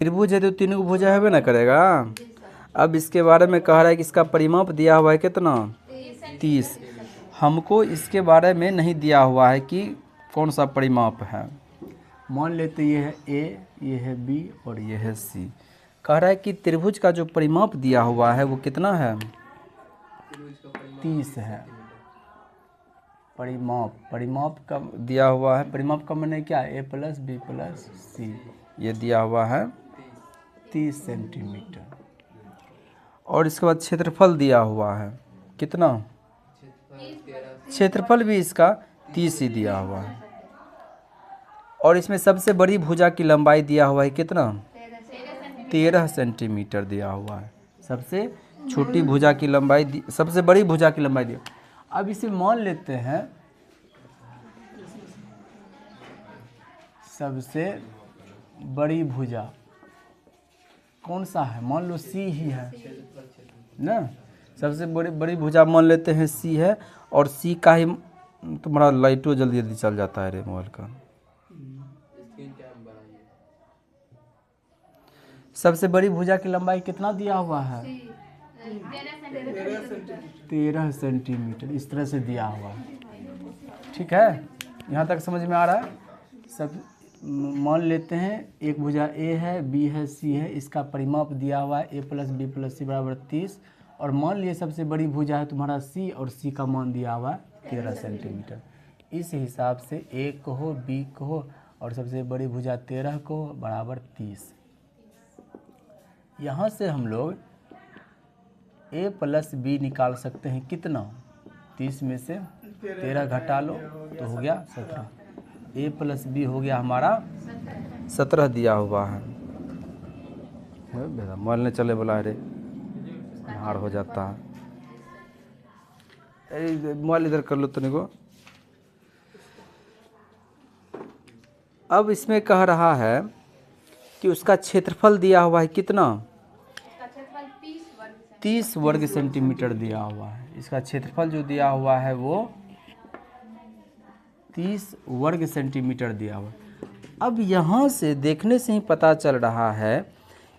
त्रिभुज है तो तीनों को भुजा है ना करेगा। अब इसके बारे में कह रहा है कि इसका परिमाप दिया हुआ है कितना, 30। हमको इसके बारे में नहीं दिया हुआ है कि कौन सा परिमाप है। मान लेते ये है ए, ये है बी और ये है सी। कह रहा है कि त्रिभुज का जो परिमाप दिया हुआ है वो कितना है, 30 है। परिमाप का दिया हुआ है, परिमाप का माने क्या, ए प्लस बी प्लस सी, ये दिया हुआ है 30 सेंटीमीटर। और इसके बाद क्षेत्रफल दिया हुआ है कितना, क्षेत्रफल भी इसका 30 ही दिया हुआ है। और इसमें सबसे बड़ी भुजा की लंबाई दिया हुआ है कितना, 13 सेंटीमीटर दिया हुआ है। सबसे छोटी भुजा की लंबाई, सबसे बड़ी भुजा की लंबाई दिया। अब इसे मान लेते हैं सबसे बड़ी भुजा कौन सा है, मान लो सी ही है ना। सबसे बड़ी भुजा मान लेते हैं सी है। और सी का ही तुम्हारा लाइटो जल्दी जल्दी चल जाता है रे मोबाइल का। सबसे बड़ी भुजा की लंबाई कितना दिया हुआ है, 13 सेंटीमीटर, इस तरह से दिया हुआ है। ठीक है, यहाँ तक समझ में आ रहा है। सब मान लेते हैं एक भुजा ए है, बी है, सी है, इसका परिमाप दिया हुआ है ए प्लस बी प्लस सी बराबर 30। और मान लिए सबसे बड़ी भुजा है तुम्हारा सी, और सी का मान दिया हुआ है 13 सेंटीमीटर। इस हिसाब से ए को हो, बी को हो, और सबसे बड़ी भुजा 13 को बराबर 30। यहाँ से हम लोग ए प्लस बी निकाल सकते हैं कितना, 30 में से 13 घटा लो तो हो गया 17। ए प्लस बी हो गया हमारा 17 दिया हुआ है। मोबाइल ने चले बोला रे, हार हो जाता है। मोबाइल इधर कर लो तनिक को। अब इसमें कह रहा है कि उसका क्षेत्रफल दिया हुआ है कितना, 30 वर्ग सेंटीमीटर दिया हुआ है। इसका क्षेत्रफल जो दिया हुआ है वो 30 वर्ग सेंटीमीटर दिया हुआ है। अब यहाँ से देखने से ही पता चल रहा है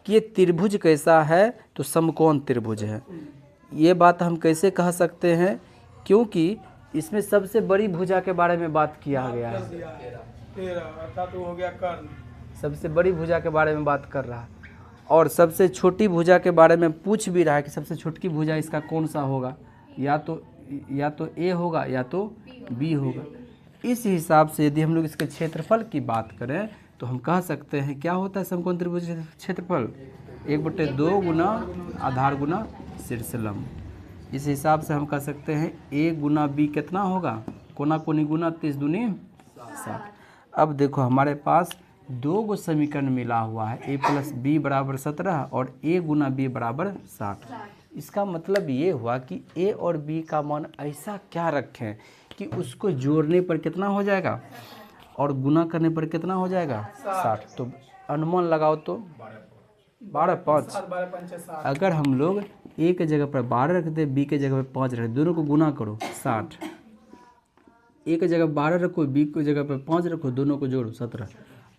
कि ये त्रिभुज कैसा है, तो समकोण त्रिभुज है। ये बात हम कैसे कह सकते हैं, क्योंकि इसमें सबसे बड़ी भुजा के बारे में बात किया गया है। अर्थात हो गया कर्ण, सबसे बड़ी भुजा के बारे में बात कर रहा है। और सबसे छोटी भुजा के बारे में पूछ भी रहा है कि सबसे छोटी भुजा इसका कौन सा होगा, या तो ए होगा या तो बी होगा। इस हिसाब से यदि हम लोग इसके क्षेत्रफल की बात करें तो हम कह सकते हैं क्या होता है समकोण त्रिभुज क्षेत्रफल, 1/2 गुना आधार गुना शीर्षलंब। इस हिसाब से हम कह सकते हैं ए गुना बी कितना होगा, कोना कोनी गुना 30 दूनी 60। अब देखो हमारे पास 2 गो समीकरण मिला हुआ है, ए प्लस बी बराबर 17 और ए गुना बी बराबर 60। इसका मतलब ये हुआ कि ए और बी का मान ऐसा क्या रखें कि उसको जोड़ने पर कितना हो जाएगा और गुना करने पर कितना हो जाएगा 60। तो अनुमान लगाओ तो 12 5। अगर हम लोग ए के जगह पर 12 रख दे, बी के जगह पर 5 रख दे, दोनों को गुना करो 60। ए के जगह 12 रखो, बी की जगह पर 5 रखो, दोनों को जोड़ो 17।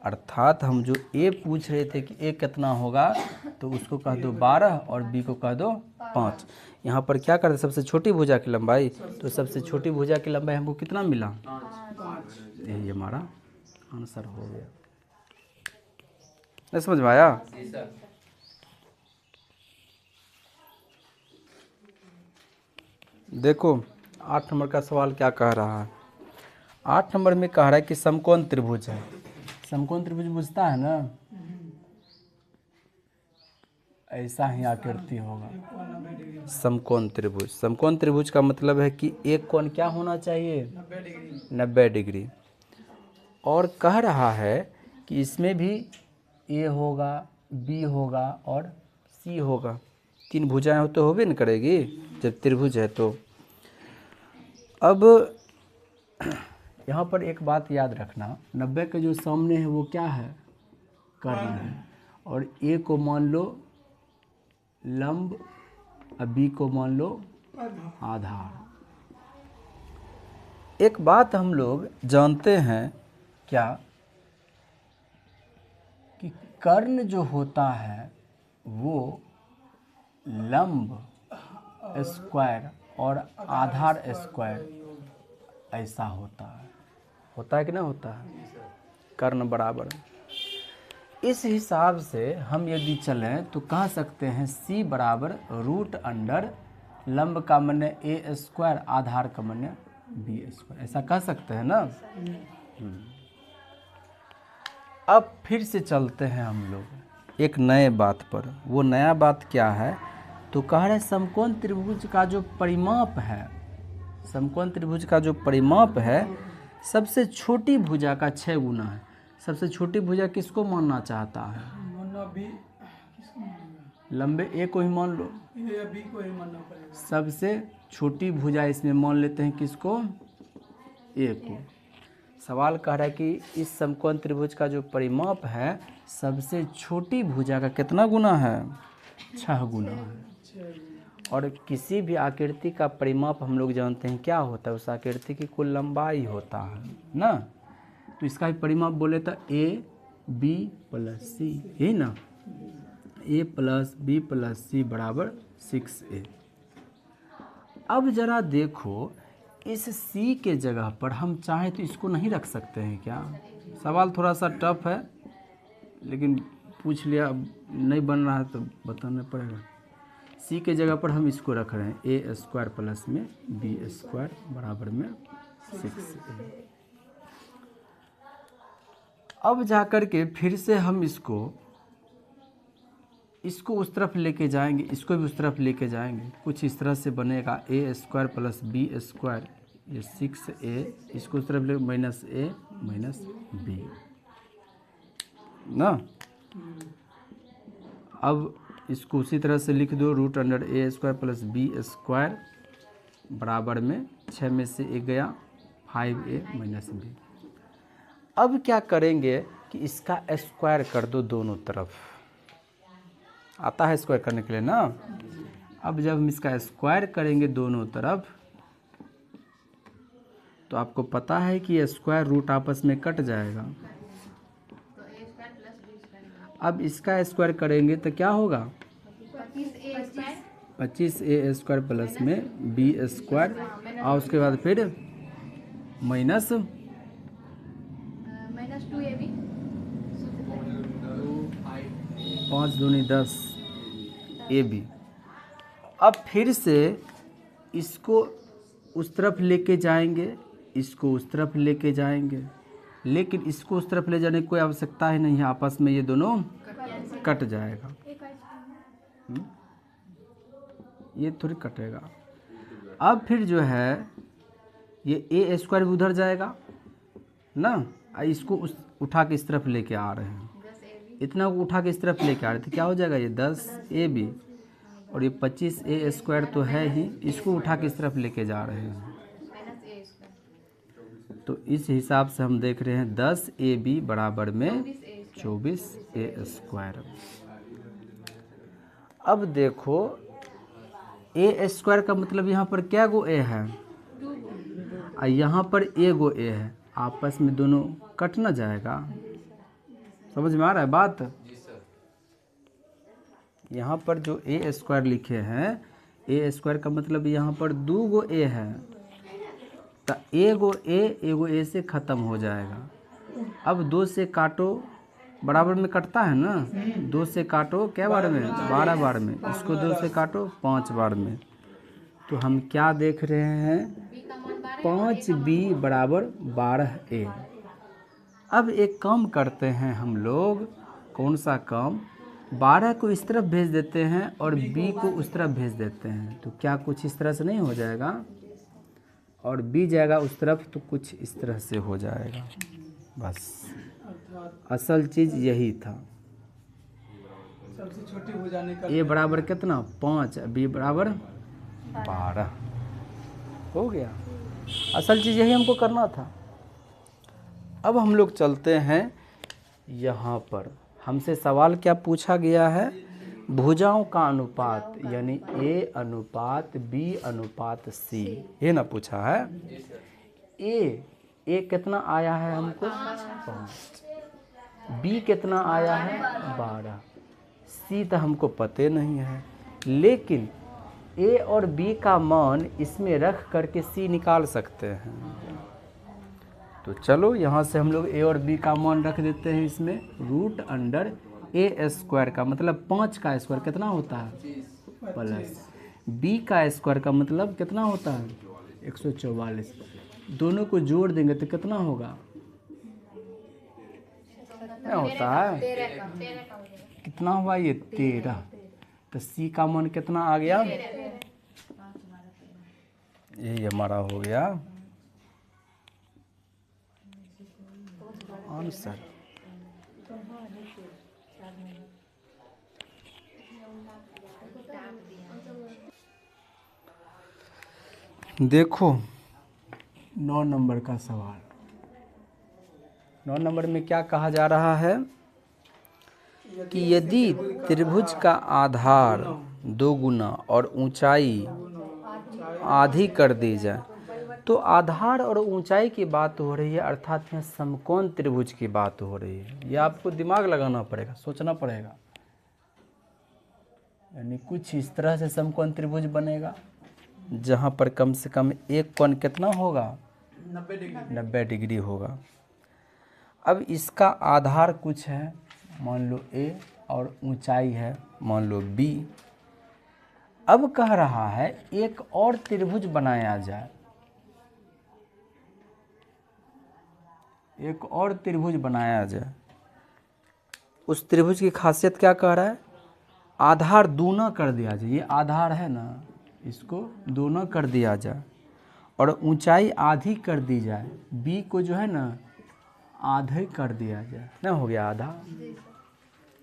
अर्थात हम जो ए पूछ रहे थे कि ए कितना होगा, तो उसको कह दो 12 और बी को कह दो 5। यहाँ पर क्या करते, सबसे छोटी भुजा की लंबाई, तो सबसे छोटी भुजा की लंबाई हमको कितना मिला, 5। यही हमारा आंसर हो गया। नहीं समझ में आया? देखो 8 नंबर का सवाल क्या कह रहा है। 8 नंबर में कह रहा है कि समकोण त्रिभुज है। समकोण त्रिभुज बुझता है ना, ऐसा ही आकृति होगा समकोण त्रिभुज। समकोण त्रिभुज का मतलब है कि एक कोण क्या होना चाहिए, 90 डिग्री। और कह रहा है कि इसमें भी ए होगा, बी होगा और सी होगा। 3 भुजाएं हो तो होबे न करेगी जब त्रिभुज है तो। अब यहाँ पर एक बात याद रखना, 90 के जो सामने है वो क्या है, कर्ण है। और ए को मान लो लंब और बी को मान लो आधार। एक बात हम लोग जानते हैं क्या, कि कर्ण जो होता है वो लंब स्क्वायर और आधार स्क्वायर ऐसा होता है कि नहीं होता है, कर्ण बराबर। इस हिसाब से हम यदि चलें तो कह सकते हैं C बराबर रूट अंडर लंब का माने ए स्क्वायर, आधार का माने बी स्क्वायर, ऐसा कह सकते हैं ना। अब फिर से चलते हैं हम लोग एक नए बात पर। वो नया बात क्या है, तो कह रहे समकोण त्रिभुज का जो परिमाप है, समकोण त्रिभुज का जो परिमाप है सबसे छोटी भुजा का 6 गुना है। सबसे छोटी भुजा किसको मानना चाहता है? लंबे ए को ही मान लो, ए बी को ही मानना पड़ेगा। सबसे छोटी भुजा इसमें मान लेते हैं किसको? ए को। सवाल कह रहा है कि इस समकोण त्रिभुज का जो परिमाप है सबसे छोटी भुजा का कितना गुना है? 6 गुना है। और किसी भी आकृति का परिमाप हम लोग जानते हैं क्या होता है, उस आकृति की कुल लंबाई होता है ना। तो इसका भी परिमाप बोले तो ए बी प्लस सी, यही ना, ए प्लस बी प्लस सी बराबर 6a। अब जरा देखो इस C के जगह पर हम चाहें तो इसको नहीं रख सकते हैं क्या? सवाल थोड़ा सा टफ है लेकिन पूछ लिया, नहीं बन रहा है तो बताना पड़ेगा। C के जगह पर हम इसको रख रहे हैं ए स्क्वायर प्लस में बी स्क्वायर बराबर में 6a। अब जाकर के फिर से हम इसको उस तरफ लेके जाएंगे, इसको भी उस तरफ लेके जाएंगे, कुछ इस तरह से बनेगा ए स्क्वायर प्लस बी स्क्वायर, ये 6a, इसको उस तरफ ले माइनस ए माइनस बी ना। अब इसको उसी तरह से लिख दो, रूट अंडर ए स्क्वायर प्लस बी स्क्वायर बराबर में 6 में से 1 गया 5a माइनस बी। अब क्या करेंगे कि इसका स्क्वायर कर दो दोनों तरफ, आता है स्क्वायर करने के लिए ना। अब जब हम इसका स्क्वायर करेंगे दोनों तरफ तो आपको पता है कि ये स्क्वायर रूट आपस में कट जाएगा। अब इसका स्क्वायर करेंगे तो क्या होगा? 25a स्क्वायर प्लस में बी स्क्वायर, और उसके बाद फिर माइनस 2ab, 5 दूनी 10 ab। अब फिर से इसको उस तरफ लेके जाएंगे, इसको उस तरफ लेके जाएंगे, लेकिन इसको उस तरफ ले जाने की कोई आवश्यकता ही नहीं है, आपस में ये दोनों कट जाएगा। ये थोड़ी कटेगा। अब फिर जो है ये ए स्क्वायर भी उधर जाएगा ना, इसको उठा के इस तरफ लेके आ रहे हैं, इतना उठा के इस तरफ लेके आ रहे थे, क्या हो जाएगा? ये 10ab, और ये 25a स्क्वायर तो है ही, इसको उठा के इस तरफ लेके जा रहे हैं। तो इस हिसाब से हम देख रहे हैं 10ab बराबर में 24a स्क्वायर। अब देखो ए स्क्वायर का मतलब यहाँ पर क्या गो ए है, और यहाँ पर ए गो ए है, आपस में दोनों कट ना जाएगा। समझ में आ रहा है बात? यहाँ पर जो ए स्क्वायर लिखे हैं, ए स्क्वायर का मतलब यहाँ पर 2 गो ए है, तो एगो ए से ख़त्म हो जाएगा। अब 2 से काटो, बराबर में कटता है ना, 2 से काटो क्या बार में? 12 बार में। इसको 2 से काटो 5 बार में। तो हम क्या देख रहे हैं? 5b बराबर 12a। अब एक काम करते हैं हम लोग, कौन सा काम? 12 को इस तरफ भेज देते हैं और b को उस तरफ भेज देते हैं, तो क्या कुछ इस तरह से नहीं हो जाएगा? और b जाएगा उस तरफ तो कुछ इस तरह से हो जाएगा। बस असल चीज़ यही था। सबसे छोटी हो जाने का a बराबर कितना? 5, b बराबर 12 हो गया। असल चीज़ यही हमको करना था। अब हम लोग चलते हैं यहाँ पर, हमसे सवाल क्या पूछा गया है? भुजाओं का अनुपात, यानी a अनुपात b अनुपात c, ये ना पूछा है। a कितना आया है हमको? 5। बी कितना आया है 12, सी तो हमको पते नहीं है, लेकिन ए और बी का मान इसमें रख करके सी निकाल सकते हैं। तो चलो यहाँ से हम लोग ए और बी का मान रख देते हैं इसमें, रूट अंडर ए स्क्वायर का मतलब 5 का स्क्वायर कितना होता है प्लस बी का स्क्वायर का मतलब कितना होता है 144, दोनों को जोड़ देंगे तो कितना होगा, क्या होता है कितना हुआ ये 13, तो सी का मान कितना आ गया, यही हमारा हो गया आंसर। देखो 9 नंबर का सवाल, 9 नंबर में क्या कहा जा रहा है कि यदि त्रिभुज का आधार 2 गुना और ऊंचाई आधी कर दी जाए, तो आधार और ऊंचाई की बात हो रही है, अर्थात यहाँ समकोण त्रिभुज की बात हो रही है। ये आपको दिमाग लगाना पड़ेगा, सोचना पड़ेगा, यानी कुछ इस तरह से समकोण त्रिभुज बनेगा जहाँ पर कम से कम एक कोण कितना होगा 90 डिग्री होगा। अब इसका आधार कुछ है, मान लो a और ऊंचाई है मान लो b। अब कह रहा है एक और त्रिभुज बनाया जाए, एक और त्रिभुज बनाया जाए। उस त्रिभुज की खासियत क्या कह रहा है, आधार दूना कर दिया जाए, ये आधार है ना इसको दूना कर दिया जाए और ऊंचाई आधी कर दी जाए, b को जो है ना आधे कर दिया जाए, ना हो गया आधा।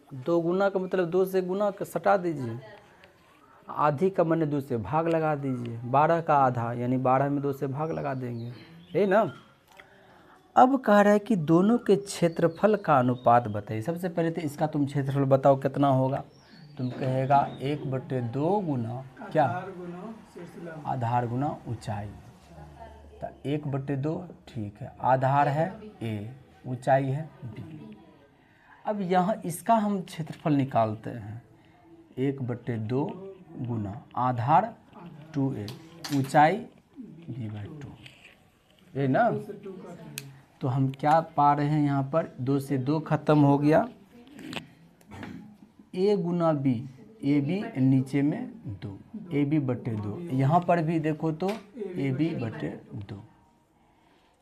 2 गुना का मतलब 2 से गुना सटा दीजिए, आधी का मैंने 2 से भाग लगा दीजिए, 12 का आधा यानी 12 में 2 से भाग लगा देंगे, है ना। अब कह रहा है कि दोनों के क्षेत्रफल का अनुपात बताइए। सबसे पहले तो इसका तुम क्षेत्रफल बताओ कितना होगा, तुम कहेगा 1/2 गुना क्या आधार गुना ऊंचाई, तो 1/2 ठीक है, आधार है a, ऊंचाई है b। अब यहाँ इसका हम क्षेत्रफल निकालते हैं, 1/2 गुना आधार 2a, ऊंचाई b/2, है ना। तो हम क्या पा रहे हैं यहाँ पर, 2 से 2 खत्म हो गया, a गुना b, ए बी नीचे में 2, ab/2, यहाँ पर भी देखो तो ab/2।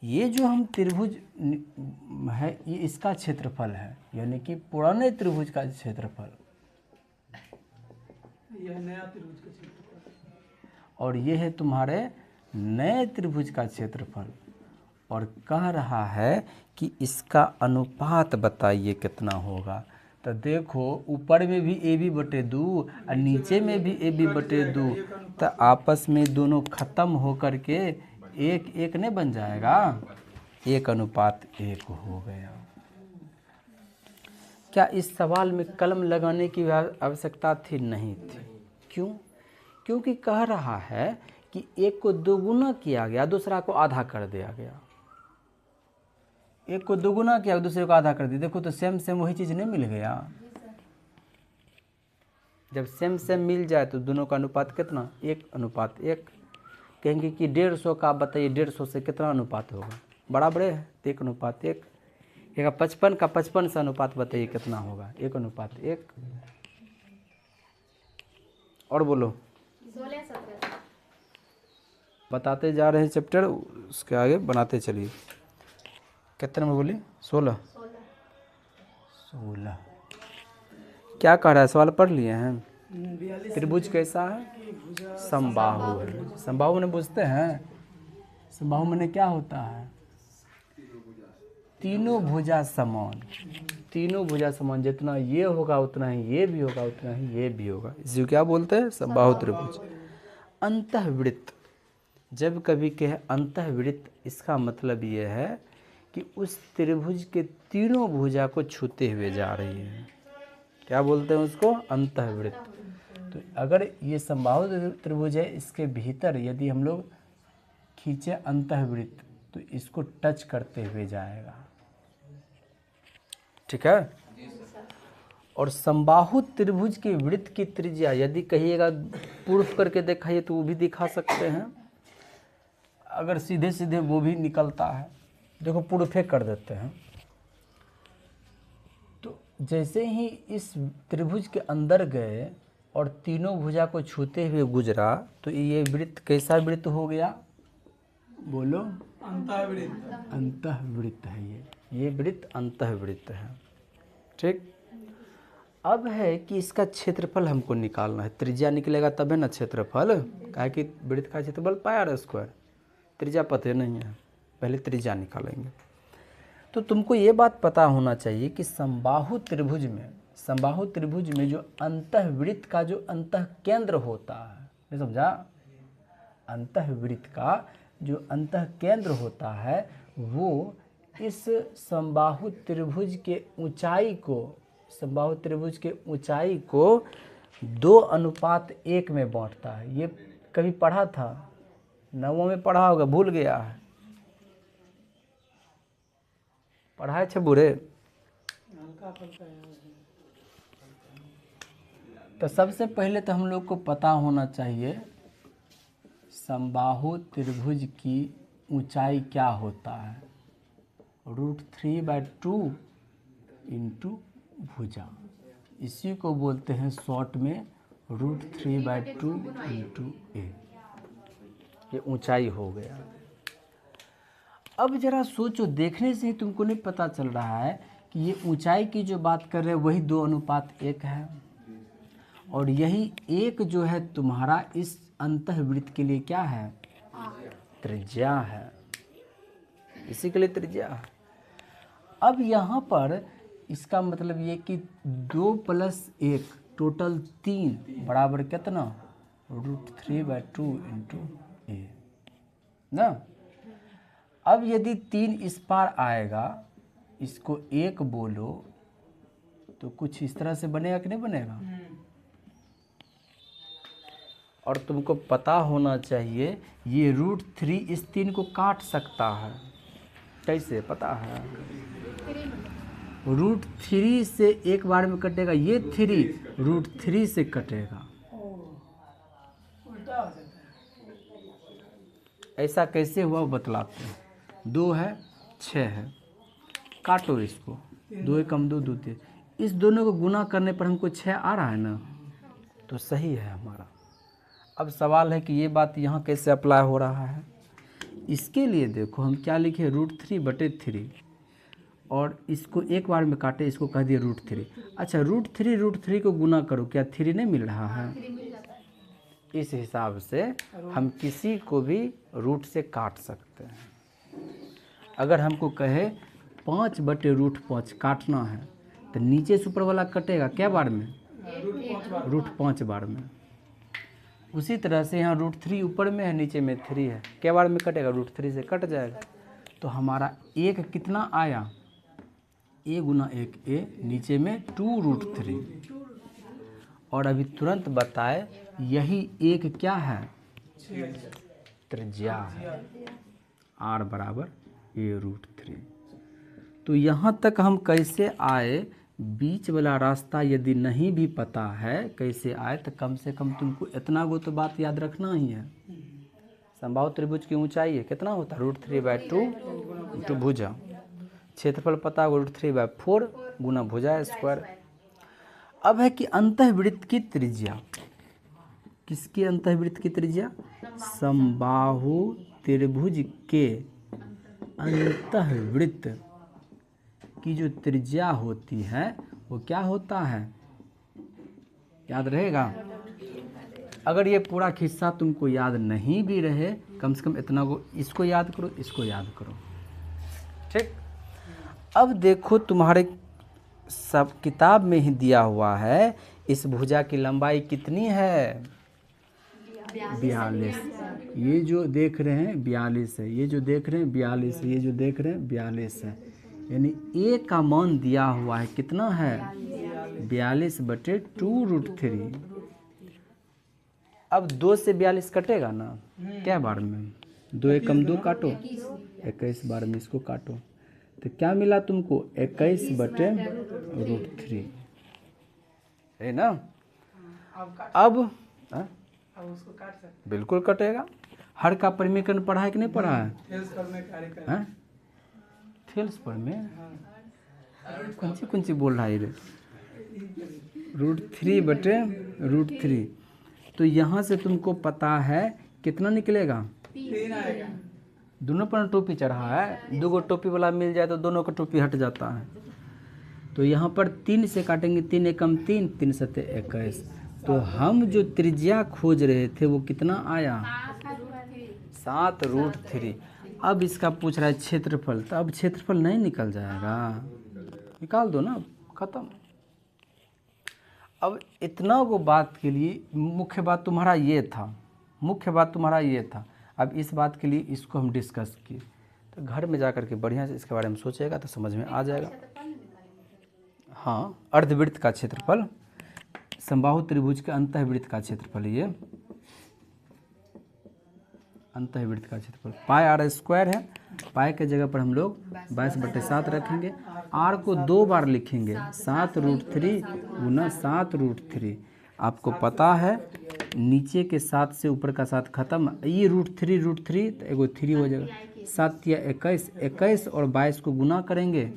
ये जो हम त्रिभुज है ये इसका क्षेत्रफल है, यानी कि पुराने त्रिभुज का क्षेत्रफल, यह नया त्रिभुज का क्षेत्रफल, और ये है तुम्हारे नए त्रिभुज का क्षेत्रफल। और कह रहा है कि इसका अनुपात बताइए कितना होगा। तो देखो ऊपर में भी ab/2 और नीचे में भी ab/2, तो आपस में दोनों खत्म होकर के 1:1 नहीं बन जाएगा, 1:1 हो गया। क्या इस सवाल में कलम लगाने की आवश्यकता थी? नहीं थी। क्यों? क्योंकि कह रहा है कि एक को 2 गुना किया गया, दूसरा को आधा कर दिया गया। एक को 2 गुना किया, दूसरे को आधा कर दिया। देखो तो सेम सेम वही चीज़ नहीं मिल गया। जब सेम सेम मिल जाए तो दोनों का अनुपात कितना, 1:1। कहेंगे कि 150 का, आप बताइए 150 से कितना अनुपात होगा, बराबर है 1:1। एक 55 का 55 से अनुपात बताइए कितना होगा, 1:1। और बोलो, 16-17 बताते जा रहे हैं चैप्टर, उसके आगे बनाते चलिए। कितने में बोली? 16। क्या कह रहा है, सवाल पढ़ लिए हैं। त्रिभुज कैसा है? समबाहु है। समबाहु ने बुझते हैं, समबाहु में क्या होता है, तीनों भुजा समान। तीनों भुजा समान, जितना ये होगा उतना ही ये भी होगा, उतना ही ये भी होगा। इसे क्या बोलते हैं? समबाहु त्रिभुज। अंतःवृत्त, जब कभी कहे अंतःवृत्त, इसका मतलब ये है कि उस त्रिभुज के तीनों भुजा को छूते हुए जा रही है। क्या बोलते हैं उसको? अंतःवृत्त। तो अगर ये समबाहु त्रिभुज है, इसके भीतर यदि हम लोग खींचे अंतःवृत्त तो इसको टच करते हुए जाएगा। ठीक है। और समबाहु त्रिभुज के वृत्त की त्रिज्या यदि कहिएगा प्रूफ करके दिखाइए तो वो भी दिखा सकते हैं, अगर सीधे सीधे वो भी निकलता है। देखो प्रूफे कर देते हैं। तो जैसे ही इस त्रिभुज के अंदर गए और तीनों भुजा को छूते हुए गुजरा तो ये वृत्त कैसा वृत्त हो गया? बोलो। अंतःवृत्त। अंतःवृत्त है ये वृत्त अंतःवृत्त है। ठीक। अब है कि इसका क्षेत्रफल हमको निकालना है। त्रिज्या निकलेगा तब है ना क्षेत्रफल, काहे कि वृत्त का क्षेत्रफल पाई आर स्क्वायर, त्रिज्या पता नहीं है, पहले त्रिज्या निकालेंगे। तो तुमको ये बात पता होना चाहिए कि समबाहु त्रिभुज में जो अंतःवृत्त का जो अंतः केंद्र होता है, नहीं समझा? अंतःवृत्त का जो अंतः केंद्र होता है वो इस समबाहु त्रिभुज के ऊंचाई को 2:1 में बांटता है। ये कभी पढ़ा था, 9वीं में पढ़ा होगा, भूल गया है। पढ़ाए छे बुरे। तो सबसे पहले तो हम लोग को पता होना चाहिए समबाहु त्रिभुज की ऊंचाई क्या होता है। √3/2 इंटू भुजा, इसी को बोलते हैं शॉर्ट में √3/2 इंटू a। ये ऊंचाई हो गया। अब जरा सोचो, देखने से ही तुमको नहीं पता चल रहा है कि ये ऊंचाई की जो बात कर रहे हैं वही 2:1 है, और यही एक जो है तुम्हारा इस अंतःवृत्त के लिए क्या है? त्रिज्या है, इसी के लिए त्रिज्या है। अब यहाँ पर इसका मतलब ये कि 2 + 1 टोटल 3 बराबर कितना? √3/2 इंटू a ना। अब यदि 3 इस पार आएगा, इसको 1 बोलो तो कुछ इस तरह से बनेगा कि नहीं बनेगा? और तुमको पता होना चाहिए ये √3 इस 3 को काट सकता है। कैसे पता है? √3 से एक बार में कटेगा, ये 3 √3 से कटेगा। ऐसा कैसे हुआ बतलाते हैं। 2 है 6 है, काटो इसको, 2 कम 2 2 3, इस दोनों को गुना करने पर हमको 6 आ रहा है ना, तो सही है हमारा। अब सवाल है कि ये बात यहाँ कैसे अप्लाई हो रहा है। इसके लिए देखो हम क्या लिखे, √3/3, और इसको एक बार में काटे, इसको कह दिए √3। अच्छा √3 को गुना करो, क्या 3 नहीं मिल रहा है? इस हिसाब से हम किसी को भी रूट से काट सकते हैं। अगर हमको कहे 5/√5 काटना है तो नीचे से ऊपर वाला कटेगा क्या बार में? √5 बार में। उसी तरह से यहाँ √3 ऊपर में है, नीचे में 3 है, क्या बार में कटेगा? √3 से कट जाएगा। तो हमारा 1 कितना आया? a गुना 1 a, नीचे में 2√3। और अभी तुरंत बताए यही 1 क्या है? त्रिज्या है, r बराबर a√3। तो यहाँ तक हम कैसे आए? बीच वाला रास्ता यदि नहीं भी पता है कैसे आए, तो कम से कम तुमको इतना गो तो बात याद रखना ही है। समबाहु त्रिभुज की ऊंचाई है कितना होता है? √3/2 इंटू भुजा, क्षेत्रफल पता होगा √3/4 गुना भुजा स्क्वायर। अब है कि अंतःवृत्त की त्रिज्या, किसकी अंतःवृत्त की त्रिज्या? समबाहु त्रिभुज के अंतःवृत्त की जो त्रिज्या होती है वो क्या होता है? याद रहेगा? अगर ये पूरा खिस्सा तुमको याद नहीं भी रहे, कम से कम इतना को, इसको याद करो, इसको याद करो। ठीक। अब देखो तुम्हारे सब किताब में ही दिया हुआ है इस भुजा की लंबाई कितनी है? 42। ये जो देख रहे हैं 42 है, ये जो देख रहे हैं 42 है, ये जो देख रहे हैं 42 है। यानी a का मान दिया हुआ है कितना है? 42/2√3। अब 2 से 42 कटेगा ना, क्या बार में? 2 कम 2 काटो, 21 बार में इसको काटो, तो क्या मिला तुमको 21/√3 है ना। अब उसको काट सकते बिल्कुल कटेगा। हर का परिमीकरण पढ़ा है कि नहीं पढ़ा है? थेल्स पर में कौन सी बोल रहा है रे? √3/√3। तो यहाँ से तुमको पता है कितना निकलेगा? 3 आएगा। दोनों पर टोपी चढ़ा है, 2 टोपी वाला मिल जाए तो दोनों का टोपी हट जाता है। तो यहाँ पर 3 से काटेंगे, 3 एकम 3, 3 सते 21। तो हम जो त्रिज्या खोज रहे थे वो कितना आया? 7√3। अब इसका पूछ रहा है क्षेत्रफल, तो अब क्षेत्रफल नहीं निकल जाएगा, निकाल दो ना, खत्म। अब इतना वो बात के लिए मुख्य बात तुम्हारा ये था, अब इस बात के लिए इसको हम डिस्कस किए। तो घर में जा कर के बढ़िया से इसके बारे में सोचेगा तो समझ में आ जाएगा। हाँ, अर्धवृत्त का क्षेत्रफल, समबाहु त्रिभुज के अंतःवृत्त का क्षेत्रफल, ये अंतःवृत्त का क्षेत्रफल πr² है। पाई के जगह पर हम लोग 22/7 रखेंगे। r को 2 बार लिखेंगे, 7√3 गुना 7√3। आपको पता है नीचे के 7 से ऊपर का 7 खत्म, ये √3 तो एगो 3 हो जाएगा। 7 या 21, 21 और 22 को गुना करेंगे,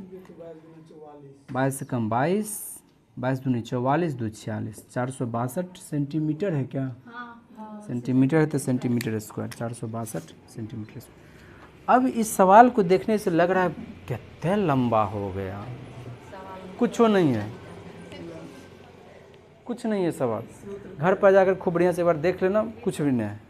22 से कम 22, 22 दूनी 44, 2 46, 462 सेंटीमीटर है क्या? सेंटीमीटर है तो सेंटीमीटर स्क्वायर, 462 सेंटीमीटर स्क्वायर। अब इस सवाल को देखने से लग रहा है कितना लंबा हो गया, कुछ नहीं है सवाल। घर पर जाकर खूब बढ़िया से एक बार देख लेना, कुछ भी नहीं है।